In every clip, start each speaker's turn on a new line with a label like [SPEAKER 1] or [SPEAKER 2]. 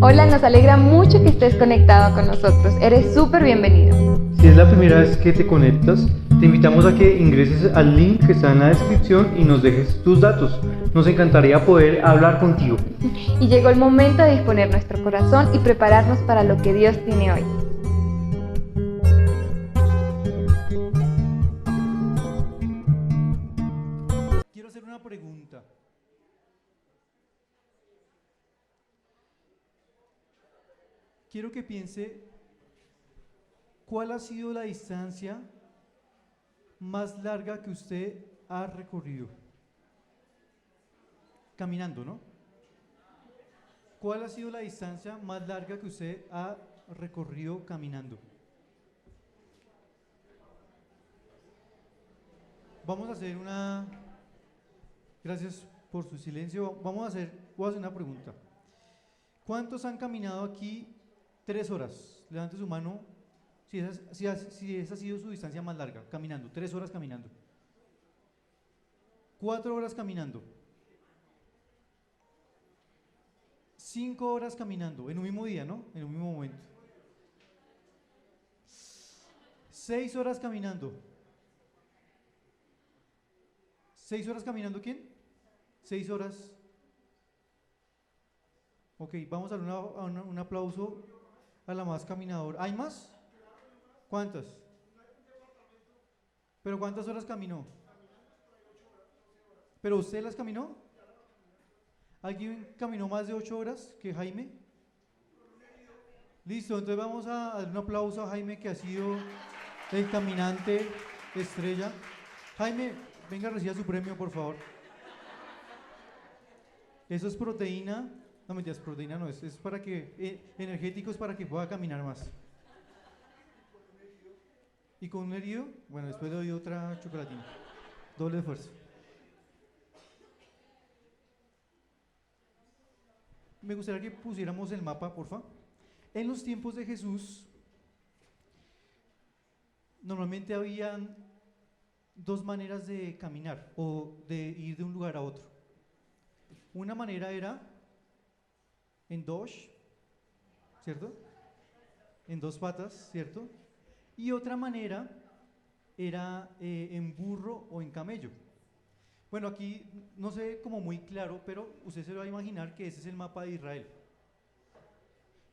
[SPEAKER 1] Hola, nos alegra mucho que estés conectado con nosotros. Eres súper bienvenido.
[SPEAKER 2] Si es la primera vez que te conectas, te invitamos a que ingreses al link que está en la descripción y nos dejes tus datos. Nos encantaría poder hablar contigo.
[SPEAKER 1] Y llegó el momento de disponer nuestro corazón y prepararnos para lo que Dios tiene hoy.
[SPEAKER 2] Quiero hacer una pregunta. Quiero que piense cuál ha sido la distancia más larga que usted ha recorrido. Caminando, ¿no? ¿Cuál ha sido la distancia más larga que usted ha recorrido caminando? Vamos a hacer una... Gracias por su silencio. Voy a hacer una pregunta. ¿Cuántos han caminado aquí 3 horas? Levante su mano si esa ha sido su distancia más larga, caminando, 3 horas caminando. 4 horas caminando. 5 horas caminando, en un mismo día, ¿no? En un mismo momento. 6 horas caminando. 6 horas caminando, ¿quién? 6 horas. Ok, vamos a dar un aplauso a la más caminadora. ¿Hay más? ¿Cuántas? ¿Pero cuántas horas caminó? ¿Pero usted las caminó? ¿Alguien caminó más de 8 horas que Jaime? Listo, entonces vamos a dar un aplauso a Jaime, que ha sido el caminante estrella. Jaime, venga, reciba su premio, por favor. Eso es proteína. No, mentiras, proteína no es para que, energéticos, para que pueda caminar más. ¿Y con un herido? Bueno, después le doy otra chocolatina. Doble esfuerzo. Me gustaría que pusiéramos el mapa, porfa. En los tiempos de Jesús, normalmente habían dos maneras de caminar o de ir de un lugar a otro. Una manera era en dos, ¿cierto? En dos patas, ¿cierto? Y otra manera era en burro o en camello. Bueno, aquí no se ve como muy claro, pero usted se lo va a imaginar que ese es el mapa de Israel.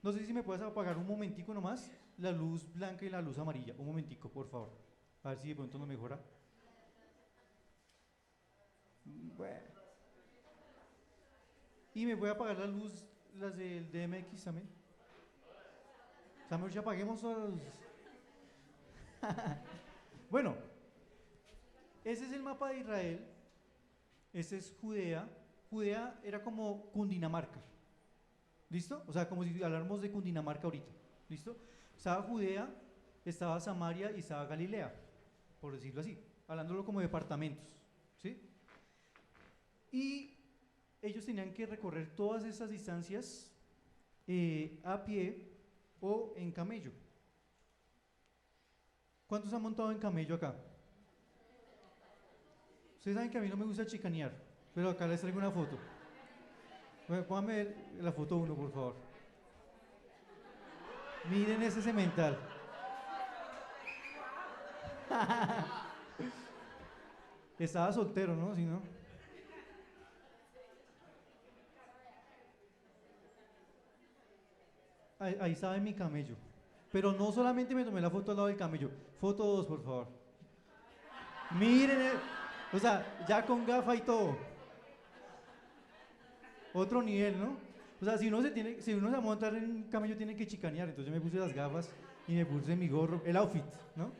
[SPEAKER 2] No sé si me puedes apagar un momentico nomás la luz blanca y la luz amarilla. Un momentico, por favor. A ver si de pronto no mejora. Bueno. Y me voy a apagar la luz, las del DMX también. O sea, mejor si apaguemos todas Bueno, ese es el mapa de Israel. Ese es Judea. Judea era como Cundinamarca. ¿Listo? O sea, como si habláramos de Cundinamarca ahorita. ¿Listo? Estaba Judea, estaba Samaria y estaba Galilea, por decirlo así, hablándolo como departamentos. ¿Sí? Y ellos tenían que recorrer todas esas distancias a pie o en camello. ¿Cuántos han montado en camello acá? Ustedes saben que a mí no me gusta chicanear, pero acá les traigo una foto. Bueno, pónganme ver la foto 1, por favor. Miren ese cemental. Estaba soltero, ¿no? Si no. Ahí estaba en mi camello. Pero no solamente me tomé la foto al lado del camello. Foto 2, por favor. Miren, o sea, ya con gafa y todo. Otro nivel, ¿no? O sea, si uno se va a montar en un camello tiene que chicanear. Entonces yo me puse las gafas y me puse mi gorro, el outfit, ¿no?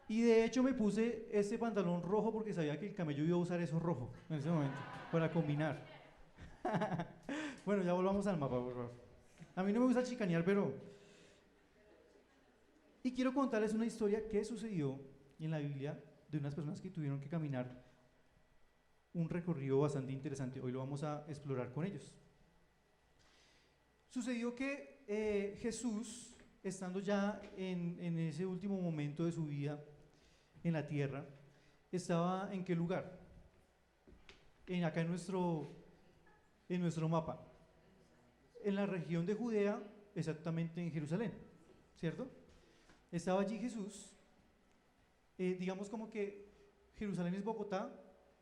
[SPEAKER 2] Y de hecho me puse este pantalón rojo porque sabía que el camello iba a usar eso rojo en ese momento, para combinar. Bueno, ya volvamos al mapa, por favor. A mí no me gusta chicanear, pero... Y quiero contarles una historia que sucedió en la Biblia de unas personas que tuvieron que caminar un recorrido bastante interesante. Hoy lo vamos a explorar con ellos. Sucedió que Jesús, estando ya en ese último momento de su vida en la tierra, estaba ¿en qué lugar? Acá en nuestro mapa. en la región de Judea, exactamente en Jerusalén, ¿cierto? Estaba allí Jesús, digamos como que Jerusalén es Bogotá,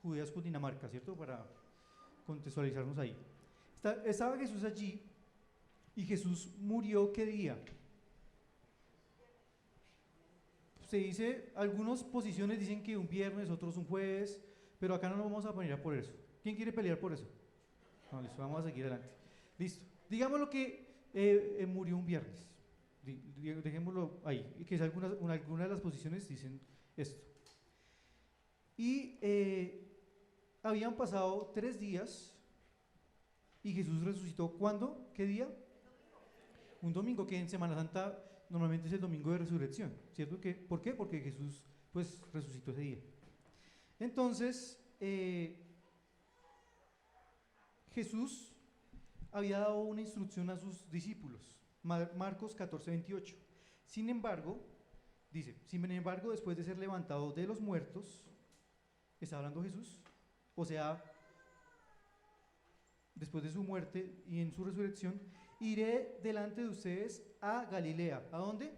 [SPEAKER 2] Judea es Cundinamarca, ¿cierto? Para contextualizarnos ahí. Estaba Jesús allí y Jesús murió, ¿qué día? Se dice, algunas posiciones dicen que un viernes, otros un jueves, pero acá no nos vamos a poner a por eso. ¿Quién quiere pelear por eso? No, listo, vamos a seguir adelante. Listo. Digámoslo que murió un viernes. Dejémoslo ahí, que es alguna de las posiciones dicen esto. Y habían pasado 3 días y Jesús resucitó. ¿Cuándo? ¿Qué día? Un domingo, que en Semana Santa normalmente es el domingo de resurrección, ¿cierto? ¿Por qué? Porque Jesús pues resucitó ese día. Entonces, Jesús había dado una instrucción a sus discípulos, Marcos 14:28. Sin embargo, dice, después de ser levantado de los muertos, está hablando Jesús, o sea, después de su muerte y en su resurrección, iré delante de ustedes a Galilea. ¿A dónde?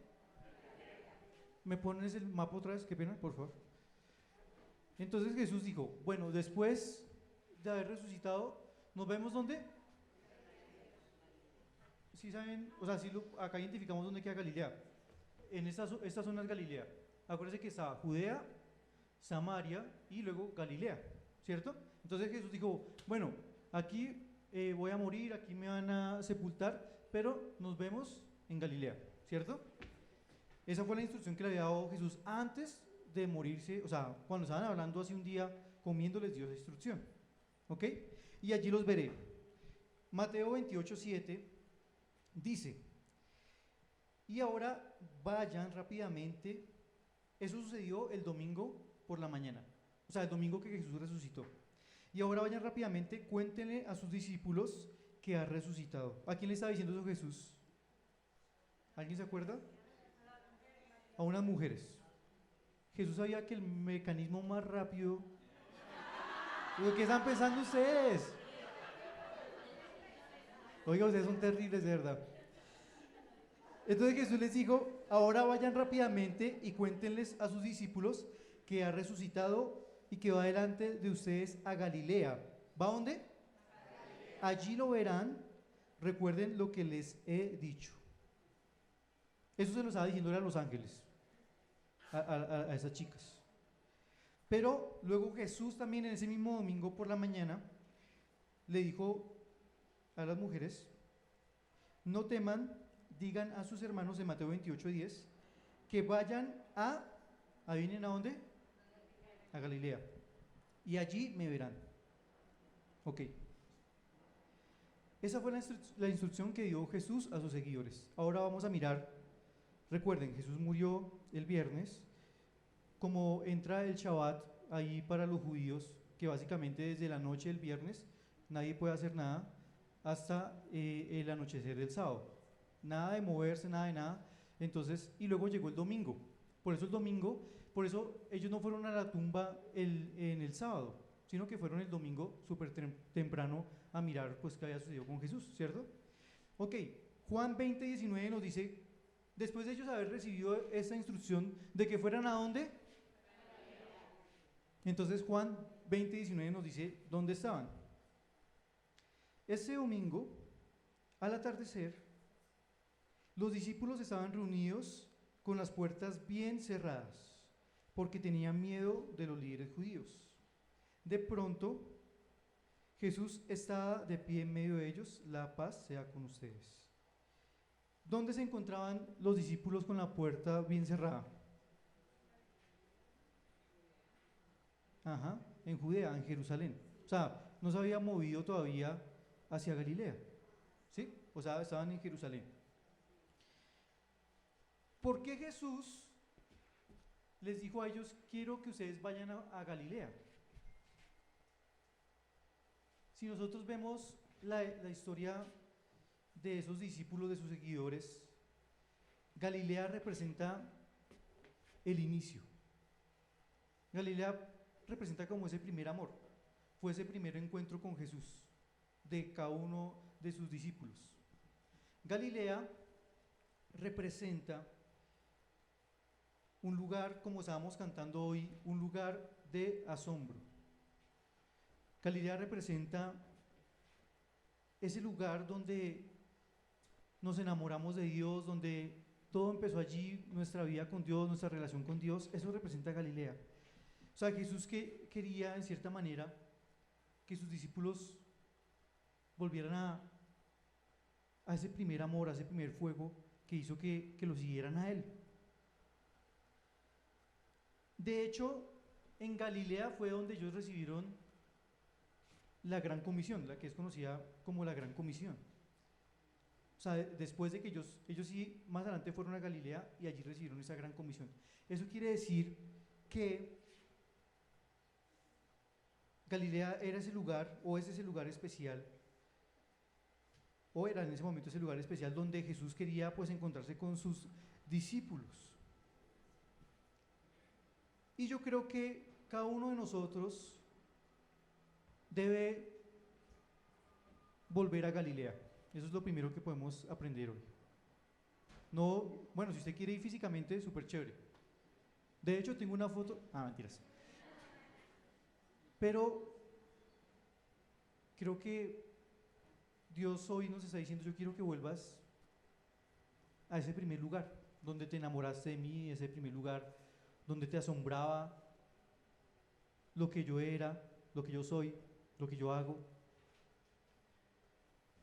[SPEAKER 2] ¿Me pones el mapa otra vez? Qué pena, por favor. Entonces Jesús dijo, bueno, después de haber resucitado, ¿nos vemos dónde? ¿Sí saben? O sea, acá identificamos dónde queda Galilea. En esta zona es Galilea. Acuérdense que estaba Judea, Samaria y luego Galilea, ¿cierto? Entonces Jesús dijo, bueno, aquí voy a morir, aquí me van a sepultar, pero nos vemos en Galilea, ¿cierto? Esa fue la instrucción que le había dado Jesús antes de morirse, o sea, cuando estaban hablando hace un día, comiendo les dio esa instrucción, ¿ok? Y allí los veré. Mateo 28:7 dice, y ahora vayan rápidamente, eso sucedió el domingo por la mañana, o sea, el domingo que Jesús resucitó. Y ahora vayan rápidamente, cuéntenle a sus discípulos que ha resucitado. ¿A quién le estaba diciendo eso Jesús? ¿Alguien se acuerda? A unas mujeres. Jesús sabía que el mecanismo más rápido... ¿Qué están pensando ustedes? Oiga, ustedes son terribles, de verdad. Entonces Jesús les dijo, ahora vayan rápidamente y cuéntenles a sus discípulos que ha resucitado y que va delante de ustedes a Galilea. ¿Va a dónde? Allí lo verán, recuerden lo que les he dicho. Eso se lo estaba diciendo a los ángeles, a esas chicas. Pero luego Jesús también en ese mismo domingo por la mañana le dijo a las mujeres, no teman, digan a sus hermanos en Mateo 28:10 que vayan ¿adivinen a dónde? A Galilea, y allí me verán. Ok. Esa fue la instrucción que dio Jesús a sus seguidores. Ahora vamos a mirar, recuerden, Jesús murió el viernes, como entra el Shabbat ahí para los judíos, que básicamente desde la noche del viernes nadie puede hacer nada hasta el anochecer del sábado. Nada de moverse, nada de nada. Entonces, y luego llegó el domingo. Por eso ellos no fueron a la tumba en el sábado, sino que fueron el domingo súper temprano a mirar pues qué había sucedido con Jesús, ¿cierto? Ok, Juan 20:19 nos dice, después de ellos haber recibido esta instrucción de que fueran ¿a dónde? Entonces Juan 20:19 nos dice dónde estaban. Ese domingo, al atardecer, los discípulos estaban reunidos con las puertas bien cerradas, porque tenían miedo de los líderes judíos. De pronto, Jesús estaba de pie en medio de ellos, la paz sea con ustedes. ¿Dónde se encontraban los discípulos con la puerta bien cerrada? Ajá, en Judea, en Jerusalén. O sea, no se había movido todavía hacia Galilea, ¿sí? O sea, estaban en Jerusalén. ¿Por qué Jesús les dijo a ellos, quiero que ustedes vayan a Galilea? Si nosotros vemos la historia de esos discípulos, de sus seguidores, Galilea representa el inicio. Galilea representa como ese primer amor, fue ese primer encuentro con Jesús de cada uno de sus discípulos. Galilea representa un lugar, como estábamos cantando hoy, un lugar de asombro. Galilea representa ese lugar donde nos enamoramos de Dios, donde todo empezó allí, nuestra vida con Dios, nuestra relación con Dios. Eso representa Galilea. O sea, Jesús que quería, en cierta manera, que sus discípulos volvieran a ese primer amor, a ese primer fuego que hizo que lo siguieran a Él. De hecho, en Galilea fue donde ellos recibieron la Gran Comisión, la que es conocida como la Gran Comisión. O sea, después de que ellos sí, más adelante fueron a Galilea y allí recibieron esa Gran Comisión. Eso quiere decir que Galilea era ese lugar, o es ese lugar especial, o era en ese momento ese lugar especial donde Jesús quería pues encontrarse con sus discípulos. Y yo creo que cada uno de nosotros debe volver a Galilea. Eso es lo primero que podemos aprender hoy. No, bueno, si usted quiere ir físicamente, súper chévere. De hecho, tengo una foto. Mentiras. Pero creo que Dios hoy nos está diciendo: yo quiero que vuelvas a ese primer lugar donde te enamoraste de mí, ese primer lugar donde te asombraba lo que yo era, lo que yo soy, lo que yo hago.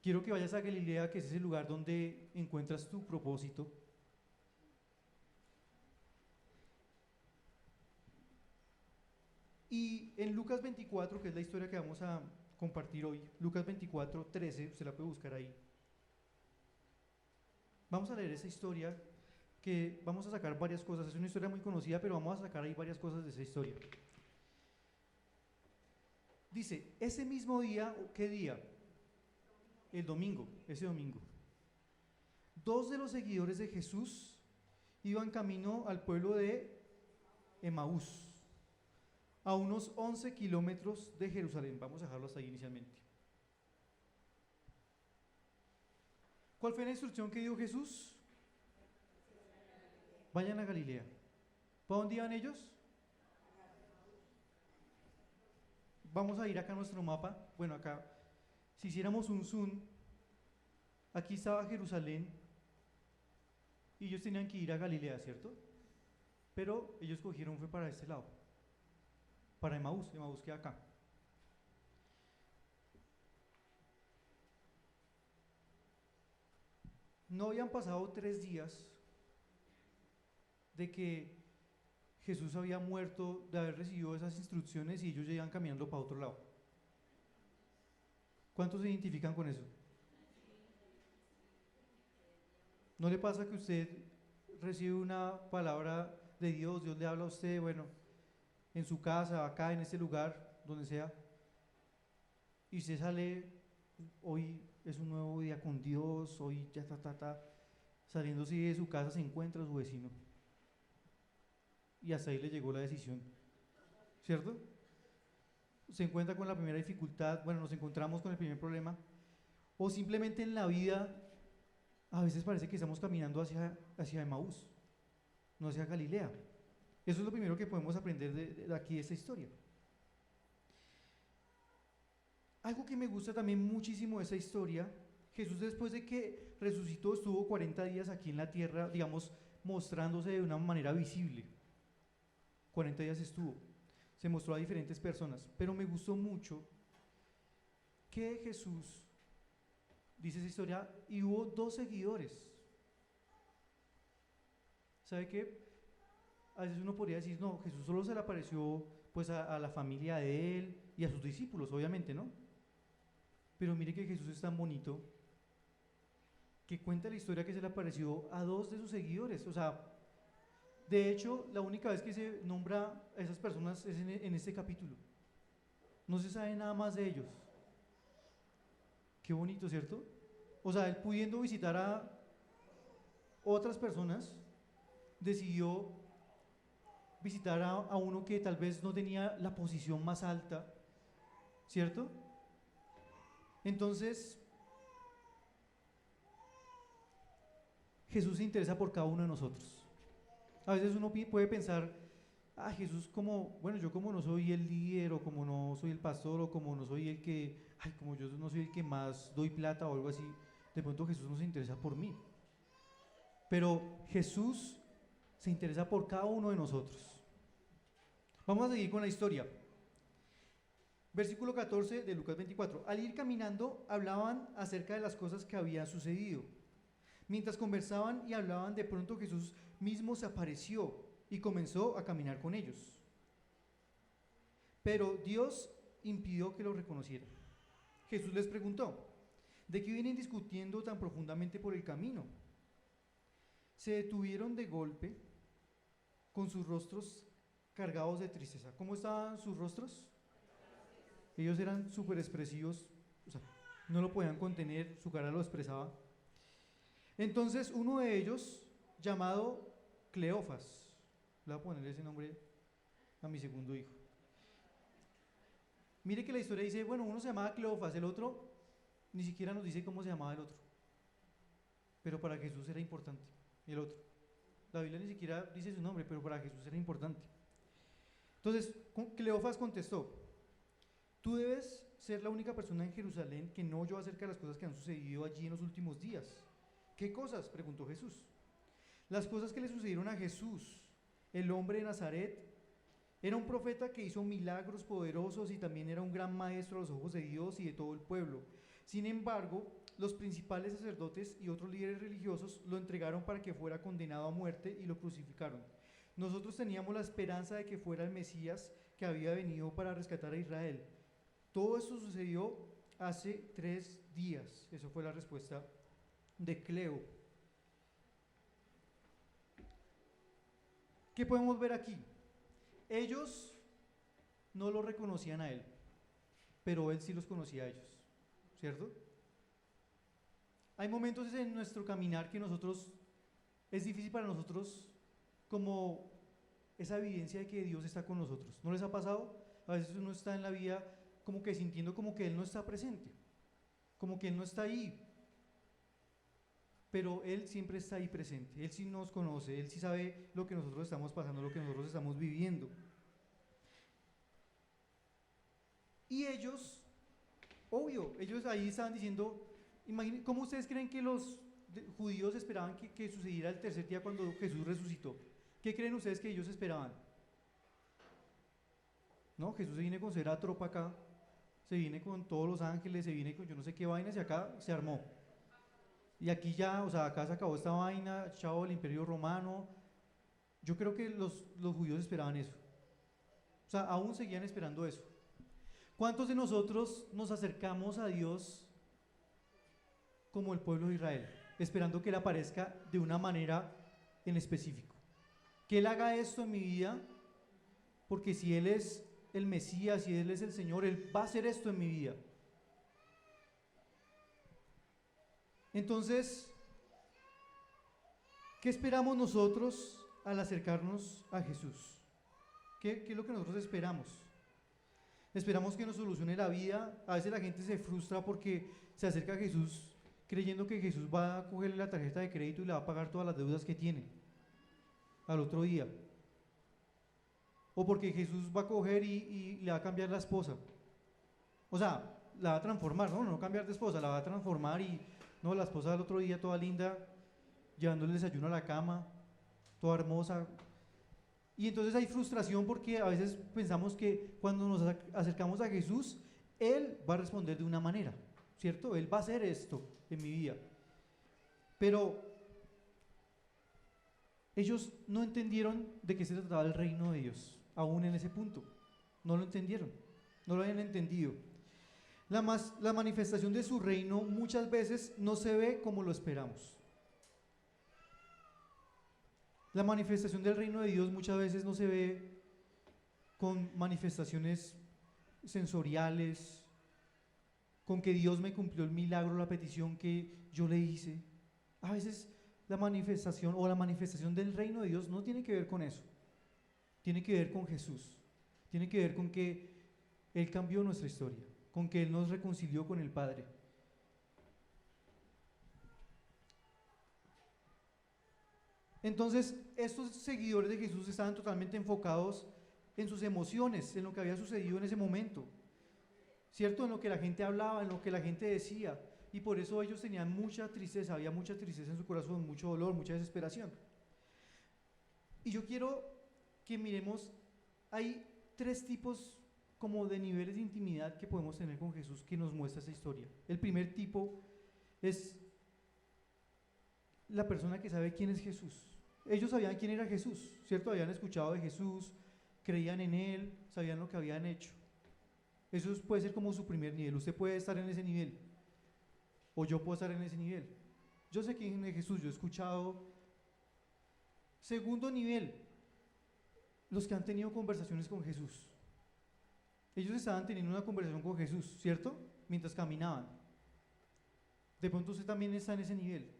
[SPEAKER 2] Quiero que vayas a Galilea, que es ese lugar donde encuentras tu propósito. Y en Lucas 24, que es la historia que vamos a compartir hoy, Lucas 24, 13, usted la puede buscar ahí. Vamos a leer esa historia, que vamos a sacar varias cosas. Es una historia muy conocida, pero vamos a sacar ahí varias cosas de esa historia. Dice: ese mismo día, ¿qué día? El domingo, ese domingo. Dos de los seguidores de Jesús iban camino al pueblo de Emaús, a unos 11 kilómetros de Jerusalén. Vamos a dejarlo hasta ahí inicialmente. ¿Cuál fue la instrucción que dio Jesús? Vayan a Galilea. ¿Para dónde iban ellos? Vamos a ir acá a nuestro mapa. Bueno, acá, si hiciéramos un zoom, aquí estaba Jerusalén y ellos tenían que ir a Galilea, ¿cierto? Pero ellos cogieron, fue para este lado, para Emaús. Emaús queda acá. No habían pasado 3 días de que Jesús había muerto, de haber recibido esas instrucciones, y ellos ya iban caminando para otro lado. ¿Cuántos se identifican con eso? ¿No le pasa que usted recibe una palabra de Dios, Dios le habla a usted, bueno, en su casa, acá, en este lugar, donde sea, y usted sale, hoy es un nuevo día con Dios, hoy ya saliendo así de su casa se encuentra a su vecino, y hasta ahí le llegó la decisión, ¿cierto? Se encuentra con la primera dificultad, bueno, nos encontramos con el primer problema, o simplemente en la vida a veces parece que estamos caminando hacia Emaús, no hacia Galilea. Eso es lo primero que podemos aprender de aquí de esta historia. Algo que me gusta también muchísimo de esa historia: Jesús, después de que resucitó, estuvo 40 días aquí en la tierra, digamos, mostrándose de una manera visible. 40 días estuvo, se mostró a diferentes personas, pero me gustó mucho que Jesús, dice esa historia, y hubo 2 seguidores. ¿Sabe qué? A veces uno podría decir: no, Jesús solo se le apareció pues a la familia de él y a sus discípulos, obviamente, ¿no? Pero mire que Jesús es tan bonito que cuenta la historia que se le apareció a 2 de sus seguidores. O sea, de hecho, la única vez que se nombra a esas personas es en este capítulo. No se sabe nada más de ellos. Qué bonito, ¿cierto? O sea, él, pudiendo visitar a otras personas, decidió visitar a uno que tal vez no tenía la posición más alta, ¿cierto? Entonces, Jesús se interesa por cada uno de nosotros. A veces uno puede pensar, Jesús como, bueno, yo como no soy el líder, o como no soy el pastor, o como no soy el que, como yo no soy el que más doy plata o algo así, de pronto Jesús no se interesa por mí. Pero Jesús se interesa por cada uno de nosotros. Vamos a seguir con la historia. Versículo 14 de Lucas 24. Al ir caminando, hablaban acerca de las cosas que habían sucedido. Mientras conversaban y hablaban, de pronto Jesús mismo se apareció y comenzó a caminar con ellos. Pero Dios impidió que lo reconocieran. Jesús les preguntó, ¿de qué vienen discutiendo tan profundamente por el camino? Se detuvieron de golpe con sus rostros cargados de tristeza. ¿Cómo estaban sus rostros? Ellos eran súper expresivos, o sea, no lo podían contener, su cara lo expresaba. Entonces uno de ellos, llamado Cleofas, le voy a poner ese nombre a mi segundo hijo. Mire que la historia dice, bueno, uno se llamaba Cleofas, el otro ni siquiera nos dice cómo se llamaba el otro. Pero para Jesús era importante, el otro. La Biblia ni siquiera dice su nombre, pero para Jesús era importante. Entonces, Cleofas contestó, tú debes ser la única persona en Jerusalén que no oyó acerca de las cosas que han sucedido allí en los últimos días. ¿Qué cosas?, preguntó Jesús. Las cosas que le sucedieron a Jesús, el hombre de Nazaret. Era un profeta que hizo milagros poderosos y también era un gran maestro a los ojos de Dios y de todo el pueblo. Sin embargo, los principales sacerdotes y otros líderes religiosos lo entregaron para que fuera condenado a muerte y lo crucificaron. Nosotros teníamos la esperanza de que fuera el Mesías que había venido para rescatar a Israel. Todo esto sucedió hace 3 días. Esa fue la respuesta de Cleo. ¿Qué podemos ver aquí? Ellos no lo reconocían a él, pero él sí los conocía a ellos, ¿cierto? Hay momentos en nuestro caminar que es difícil para nosotros, como esa evidencia de que Dios está con nosotros. ¿No les ha pasado? A veces uno está en la vida como que sintiendo como que Él no está presente, como que Él no está ahí, pero Él siempre está ahí presente. Él sí nos conoce, Él sí sabe lo que nosotros estamos pasando, lo que nosotros estamos viviendo. Y ellos, obvio, ellos ahí estaban diciendo, ¿cómo ustedes creen que los judíos esperaban que sucediera el tercer día cuando Jesús resucitó? ¿Qué creen ustedes que ellos esperaban? No, Jesús se viene con cera tropa acá, se viene con todos los ángeles, se viene con yo no sé qué vainas y acá se armó. Y aquí ya, o sea, acá se acabó esta vaina, chao el imperio romano. Yo creo que los judíos esperaban eso. O sea, aún seguían esperando eso. ¿Cuántos de nosotros nos acercamos a Dios como el pueblo de Israel, esperando que Él aparezca de una manera en específico? Que Él haga esto en mi vida, porque si Él es el Mesías, si Él es el Señor, Él va a hacer esto en mi vida. Entonces, ¿qué esperamos nosotros al acercarnos a Jesús? ¿Qué es lo que nosotros esperamos? Esperamos que nos solucione la vida. A veces la gente se frustra porque se acerca a Jesús creyendo que Jesús va a cogerle la tarjeta de crédito y le va a pagar todas las deudas que tiene al otro día. O porque Jesús va a coger y le va a cambiar la esposa. O sea, la va a transformar, no cambiar de esposa, la va a transformar y no, la esposa del otro día toda linda, llevándole el desayuno a la cama, toda hermosa. Y entonces hay frustración porque a veces pensamos que cuando nos acercamos a Jesús, Él va a responder de una manera, ¿cierto? Él va a hacer esto en mi vida. Pero ellos no entendieron de qué se trataba el reino de Dios, aún en ese punto. No lo entendieron, no lo habían entendido. La manifestación de su reino muchas veces no se ve como lo esperamos. La manifestación del reino de Dios muchas veces no se ve con manifestaciones sensoriales, con que Dios me cumplió el milagro, la petición que yo le hice. A veces la manifestación del reino de Dios no tiene que ver con eso. Tiene que ver con Jesús. Tiene que ver con que Él cambió nuestra historia, con que Él nos reconcilió con el Padre. Entonces, estos seguidores de Jesús estaban totalmente enfocados en sus emociones, en lo que había sucedido en ese momento, ¿cierto? En lo que la gente hablaba, en lo que la gente decía, y por eso ellos tenían mucha tristeza, había mucha tristeza en su corazón, mucho dolor, mucha desesperación. Y yo quiero que miremos, hay tres tipos como de niveles de intimidad que podemos tener con Jesús que nos muestra esta historia. El primer tipo es la persona que sabe quién es Jesús. Ellos sabían quién era Jesús, ¿cierto? Habían escuchado de Jesús, creían en Él, sabían lo que habían hecho. Eso puede ser como su primer nivel. Usted puede estar en ese nivel, o yo puedo estar en ese nivel. Yo sé quién es Jesús, yo he escuchado. Segundo nivel, los que han tenido conversaciones con Jesús. Ellos estaban teniendo una conversación con Jesús, ¿cierto? Mientras caminaban. De pronto usted también está en ese nivel.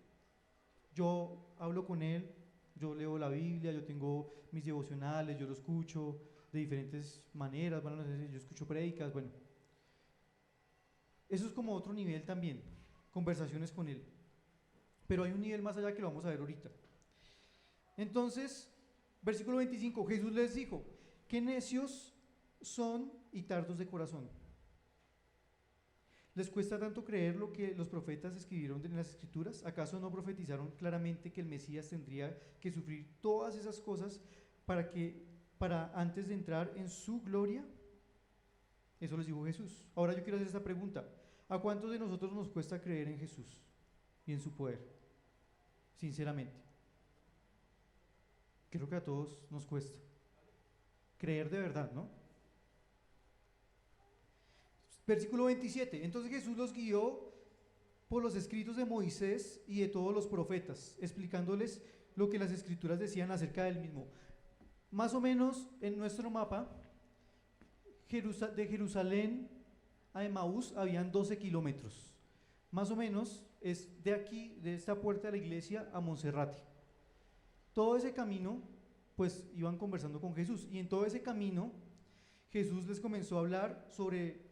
[SPEAKER 2] Yo hablo con Él, yo leo la Biblia, yo tengo mis devocionales, yo lo escucho de diferentes maneras, bueno, no sé, yo escucho prédicas, bueno. Eso es como otro nivel también, conversaciones con Él. Pero hay un nivel más allá que lo vamos a ver ahorita. Entonces, versículo 25, Jesús les dijo, qué necios son y tardos de corazón. ¿Les cuesta tanto creer lo que los profetas escribieron en las Escrituras? ¿Acaso no profetizaron claramente que el Mesías tendría que sufrir todas esas cosas para antes de entrar en su gloria? Eso les dijo Jesús. Ahora yo quiero hacer esta pregunta. ¿A cuántos de nosotros nos cuesta creer en Jesús y en su poder? Sinceramente. Creo que a todos nos cuesta. Creer de verdad, ¿no? Versículo 27, entonces Jesús los guió por los escritos de Moisés y de todos los profetas, explicándoles lo que las escrituras decían acerca del mismo. Más o menos en nuestro mapa, de Jerusalén a Emaús habían 12 kilómetros. Más o menos es de aquí, de esta puerta de la iglesia a Monserrate. Todo ese camino, pues iban conversando con Jesús, y en todo ese camino Jesús les comenzó a hablar sobre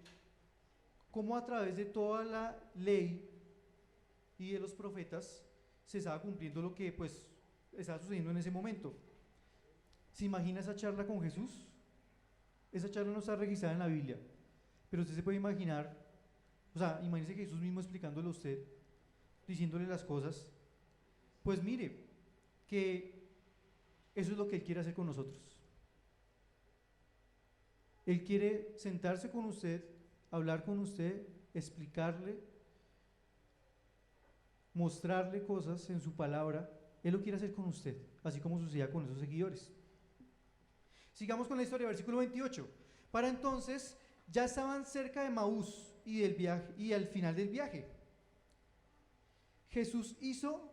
[SPEAKER 2] cómo a través de toda la ley y de los profetas se estaba cumpliendo lo que pues estaba sucediendo en ese momento. ¿Se imagina esa charla con Jesús? Esa charla no está registrada en la Biblia, pero usted se puede imaginar, o sea, imagínese Jesús mismo explicándole a usted, diciéndole las cosas. Pues mire, que eso es lo que Él quiere hacer con nosotros. Él quiere sentarse con usted, hablar con usted, explicarle, mostrarle cosas en su palabra. Él lo quiere hacer con usted, así como sucedía con esos seguidores. Sigamos con la historia, versículo 28. Para entonces ya estaban cerca de Emaús y al final del viaje. Jesús hizo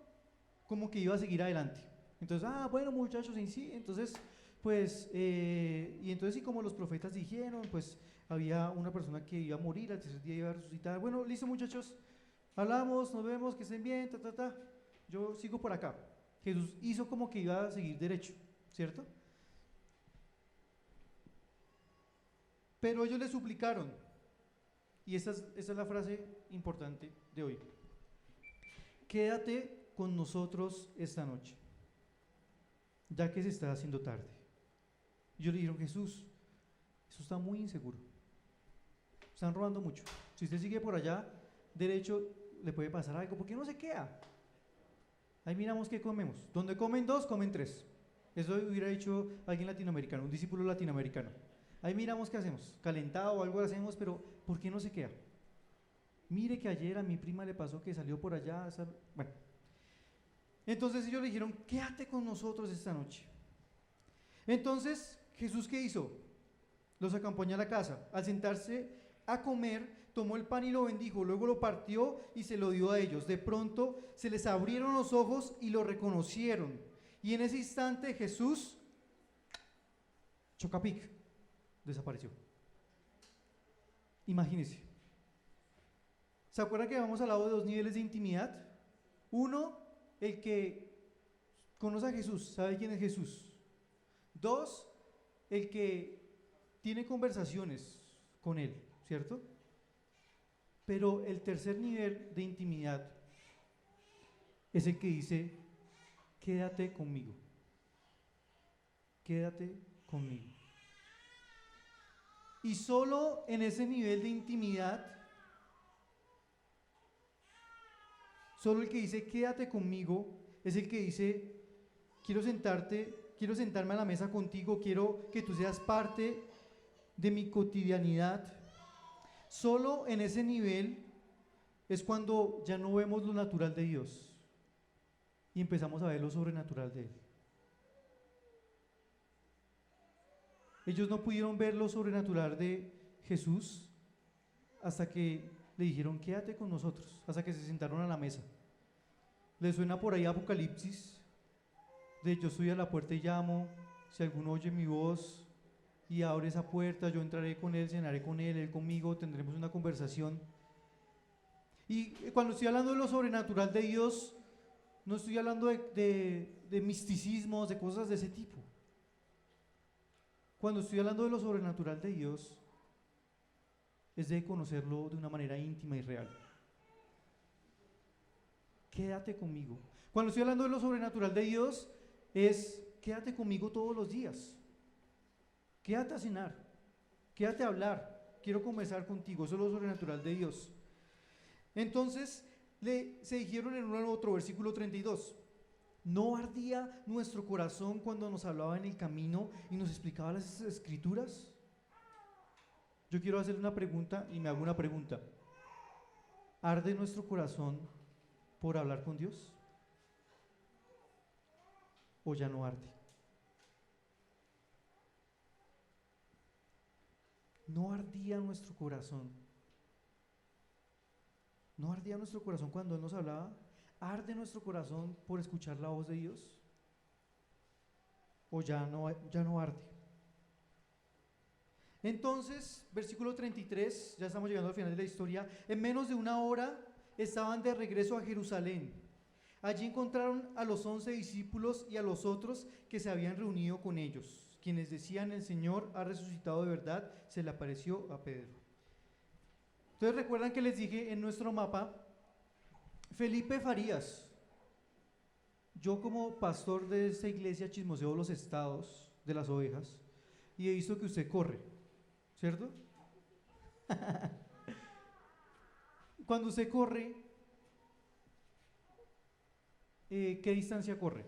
[SPEAKER 2] como que iba a seguir adelante. Entonces, bueno muchachos, sí, entonces, pues, y entonces sí, como los profetas dijeron, pues, había una persona que iba a morir, al tercer día iba a resucitar. Bueno, listo muchachos, hablamos, nos vemos, que estén bien, yo sigo por acá. Jesús hizo como que iba a seguir derecho, ¿cierto? Pero ellos le suplicaron, y esa es la frase importante de hoy: quédate con nosotros esta noche, ya que se está haciendo tarde. Y ellos le dijeron, Jesús, eso está muy inseguro, están robando mucho, si usted sigue por allá derecho le puede pasar algo, ¿por qué no se queda? Ahí miramos qué comemos, donde comen dos, comen tres. Eso hubiera dicho alguien latinoamericano, un discípulo latinoamericano. Ahí miramos qué hacemos, calentado o algo hacemos, pero ¿por qué no se queda? Mire que ayer a mi prima le pasó que salió por allá, bueno. Entonces ellos le dijeron, quédate con nosotros esta noche. Entonces, ¿Jesús qué hizo? Los acompañó a la casa. Al sentarse a comer, tomó el pan y lo bendijo, luego lo partió y se lo dio a ellos. De pronto se les abrieron los ojos y lo reconocieron. Y en ese instante Jesús, chocapic, desapareció. Imagínense. ¿Se acuerdan que habíamos hablado de dos niveles de intimidad? Uno, el que conoce a Jesús, sabe quién es Jesús. Dos, el que tiene conversaciones con Él, ¿cierto? Pero el tercer nivel de intimidad es el que dice, quédate conmigo, quédate conmigo. Y solo en ese nivel de intimidad, solo el que dice quédate conmigo es el que dice quiero sentarme a la mesa contigo, quiero que tú seas parte de mi cotidianidad. Solo en ese nivel es cuando ya no vemos lo natural de Dios y empezamos a ver lo sobrenatural de Él. Ellos no pudieron ver lo sobrenatural de Jesús hasta que le dijeron quédate con nosotros, hasta que se sentaron a la mesa. ¿Les suena por ahí Apocalipsis? De yo estoy a la puerta y llamo, si alguno oye mi voz y abre esa puerta, yo entraré con él, cenaré con él, él conmigo, tendremos una conversación. Y cuando estoy hablando de lo sobrenatural de Dios, no estoy hablando de misticismos, de cosas de ese tipo. Cuando estoy hablando de lo sobrenatural de Dios, es de conocerlo de una manera íntima y real. Quédate conmigo. Cuando estoy hablando de lo sobrenatural de Dios, es quédate conmigo todos los días. Quédate a cenar, quédate a hablar, quiero conversar contigo, eso es lo sobrenatural de Dios. Entonces se dijeron en un otro versículo 32, ¿no ardía nuestro corazón cuando nos hablaba en el camino y nos explicaba las escrituras? Yo quiero hacerle una pregunta y me hago una pregunta. ¿Arde nuestro corazón por hablar con Dios? ¿O ya no arde? ¿No ardía nuestro corazón? ¿No ardía nuestro corazón cuando Él nos hablaba? ¿Arde nuestro corazón por escuchar la voz de Dios? ¿O ya no arde? Entonces, versículo 33, ya estamos llegando al final de la historia. En menos de una hora estaban de regreso a Jerusalén. Allí encontraron a los 11 discípulos y a los otros que se habían reunido con ellos, quienes decían el Señor ha resucitado de verdad, se le apareció a Pedro. Entonces recuerdan que les dije en nuestro mapa, Felipe Farías, yo como pastor de esta iglesia chismoseo los estados de las ovejas y he visto que usted corre, ¿cierto? Cuando usted corre, ¿qué distancia corre?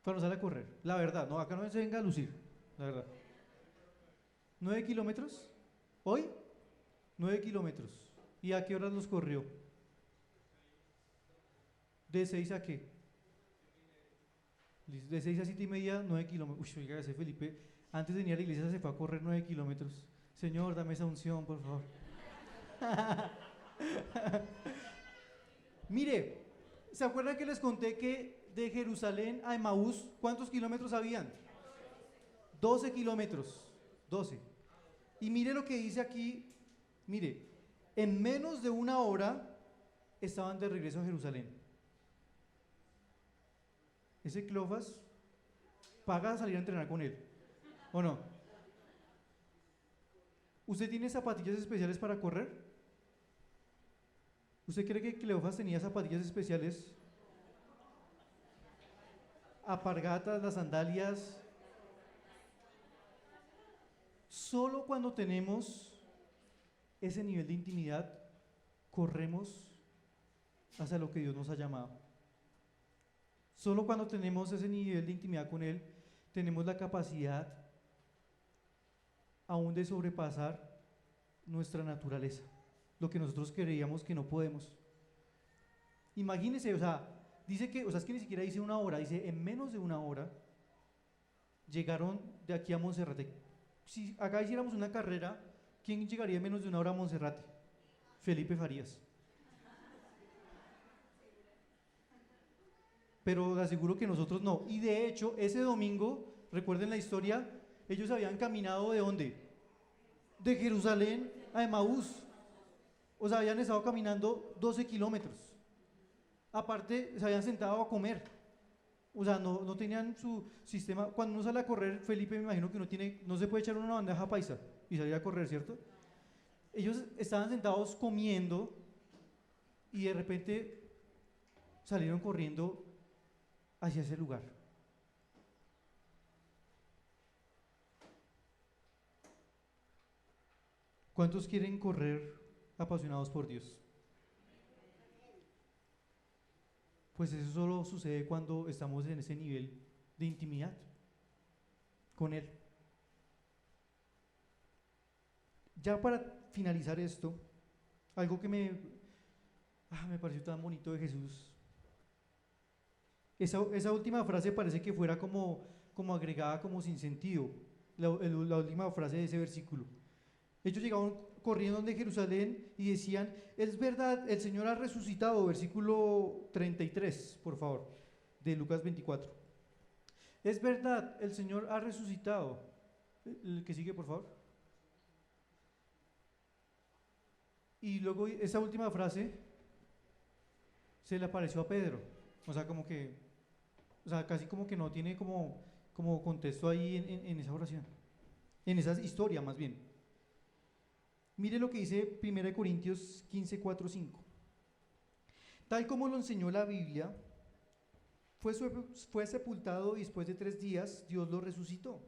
[SPEAKER 2] Cuando sale a correr, la verdad, no, acá no se venga a lucir, la verdad. ¿9 kilómetros? ¿Hoy? 9 kilómetros. ¿Y a qué horas los corrió? ¿De 6 a qué? De 6 a 7 y media, 9 kilómetros. Uy, oiga, ese Felipe, antes de venir a la iglesia se fue a correr 9 kilómetros. Señor, dame esa unción, por favor. Mire, ¿se acuerdan que les conté que de Jerusalén a Emaús, ¿cuántos kilómetros habían? 12 kilómetros, 12. Y mire lo que dice aquí, mire, en menos de una hora estaban de regreso a Jerusalén. Ese Cleofas paga salir a entrenar con él, ¿o no? ¿Usted tiene zapatillas especiales para correr? ¿Usted cree que Cleofas tenía zapatillas especiales? Alpargatas, las sandalias. Solo cuando tenemos ese nivel de intimidad, corremos hacia lo que Dios nos ha llamado. Solo cuando tenemos ese nivel de intimidad con Él, tenemos la capacidad aún de sobrepasar nuestra naturaleza, lo que nosotros creíamos que no podemos. Imagínense, o sea, dice que, o sea, es que ni siquiera dice una hora, dice en menos de una hora llegaron de aquí a Monserrate. Si acá hiciéramos una carrera, ¿quién llegaría en menos de una hora a Monserrate? Felipe Farías. Pero les aseguro que nosotros no. Y de hecho, ese domingo, recuerden la historia, ellos habían caminado ¿de dónde? De Jerusalén a Emaús. O sea, habían estado caminando 12 kilómetros. Aparte, se habían sentado a comer. O sea, no tenían su sistema. Cuando uno sale a correr, Felipe, me imagino que no se puede echar una bandeja paisa y salir a correr, ¿cierto? Ellos estaban sentados comiendo y de repente salieron corriendo hacia ese lugar. ¿Cuántos quieren correr apasionados por Dios? Pues eso solo sucede cuando estamos en ese nivel de intimidad con Él. Ya para finalizar esto, algo que me pareció tan bonito de Jesús. Esa última frase parece que fuera como agregada, como sin sentido, la última frase de ese versículo. Ellos llegaban corriendo de Jerusalén y decían: es verdad, el Señor ha resucitado. Versículo 33, por favor, de Lucas 24. Es verdad, el Señor ha resucitado. El que sigue, por favor. Y luego esa última frase se le apareció a Pedro. O sea, casi como que no tiene como contexto ahí en esa oración, en esa historia más bien. Mire lo que dice 1 Corintios 15, 4, 5. Tal como lo enseñó la Biblia, fue sepultado y después de 3 días Dios lo resucitó.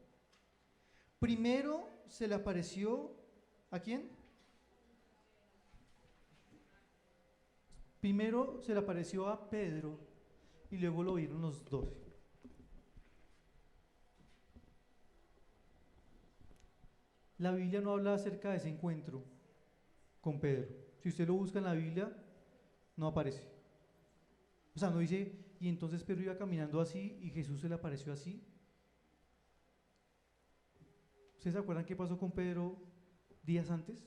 [SPEAKER 2] Primero se le apareció, ¿a quién? Primero se le apareció a Pedro y luego lo vieron los 12. La Biblia no habla acerca de ese encuentro con Pedro. Si usted lo busca en la Biblia, no aparece. O sea, no dice, y entonces Pedro iba caminando así y Jesús se le apareció así. ¿Ustedes se acuerdan qué pasó con Pedro días antes?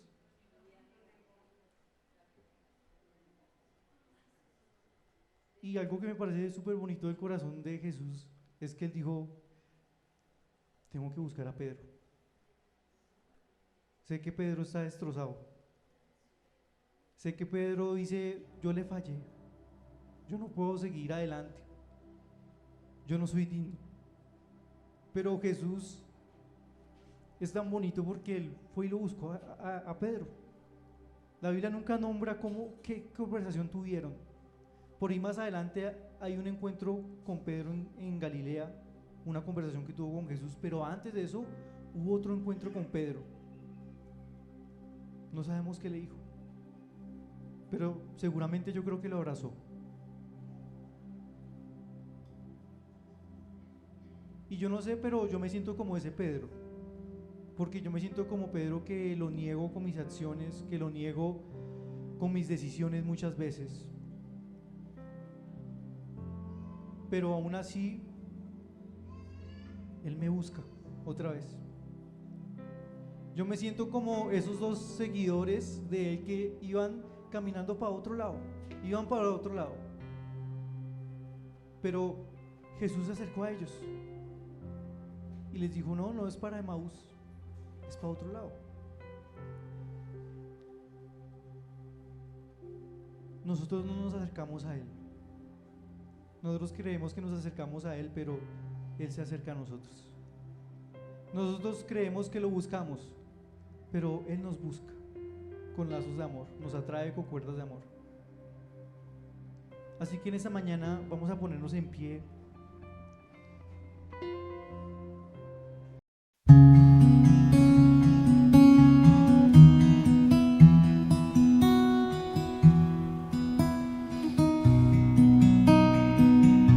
[SPEAKER 2] Y algo que me parece súper bonito del corazón de Jesús es que Él dijo: tengo que buscar a Pedro. Sé que Pedro está destrozado. Sé que Pedro dice: yo le fallé. Yo no puedo seguir adelante. Yo no soy digno. Pero Jesús es tan bonito porque Él fue y lo buscó a Pedro. La Biblia nunca nombra qué conversación tuvieron. Por ahí más adelante hay un encuentro con Pedro en Galilea, una conversación que tuvo con Jesús, pero antes de eso hubo otro encuentro con Pedro. No sabemos qué le dijo, pero seguramente yo creo que lo abrazó. Y yo no sé, pero yo me siento como ese Pedro, porque yo me siento como Pedro, que lo niego con mis acciones, que lo niego con mis decisiones muchas veces. Pero aún así, Él me busca otra vez. Yo me siento como esos 2 seguidores de Él que iban caminando para otro lado, pero Jesús se acercó a ellos y les dijo: no es para Emaús, es para otro lado. Nosotros no nos acercamos a Él. Nosotros creemos que nos acercamos a Él, pero Él se acerca a nosotros. Nosotros creemos que lo buscamos, pero Él nos busca con lazos de amor, nos atrae con cuerdas de amor. Así que en esta mañana vamos a ponernos en pie.